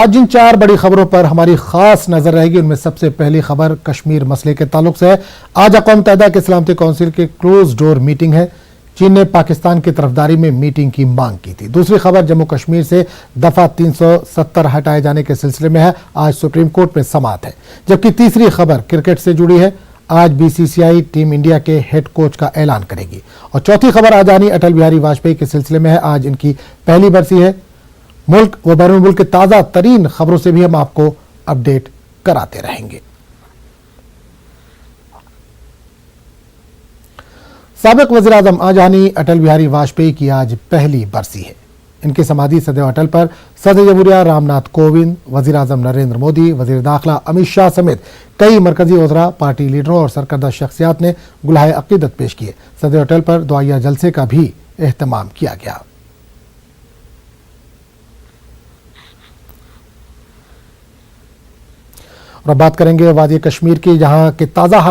आज जिन चार बड़ी खबरों पर हमारी खास नजर रहेगी उनमें सबसे पहली खबर कश्मीर मसले के ताल्लुक से है। आज अक़वाम मुत्तहिदा के सलामती कौंसिल की क्लोज डोर मीटिंग है। चीन ने पाकिस्तान की तरफदारी में मीटिंग की मांग की थी। दूसरी खबर जम्मू कश्मीर से दफा 370 हटाए जाने के सिलसिले में है। आज सुप्रीम कोर्ट में समाअत है। जबकि तीसरी खबर क्रिकेट से जुड़ी है। आज बीसीसीआई टीम इंडिया के हेड कोच का ऐलान करेगी। और चौथी खबर आजानी अटल बिहारी वाजपेयी के सिलसिले में है। आज इनकी पहली बरसी है। मुल्क व बैरून मुल्क के ताज़ा तरीन खबरों से भी हम आपको अपडेट कराते रहेंगे। साबिक वज़ीर आज़म आजानी अटल बिहारी वाजपेयी की आज पहली बरसी है। इनकी समाधि सदैव अटल पर सदर जमहूरिया रामनाथ कोविंद, वज़ीर आज़म नरेंद्र मोदी, वज़ीर दाखिला अमित शाह समेत कई मरकजी वज़रा, पार्टी लीडरों और सरकर्दा शख्सियात ने गुलाहे अक़ीदत पेश किए। सदैव अटल पर दुआया जलसे का भी एहतमाम किया गया। और अब बात करेंगे वादी कश्मीर की, जहां के ताज़ा हालात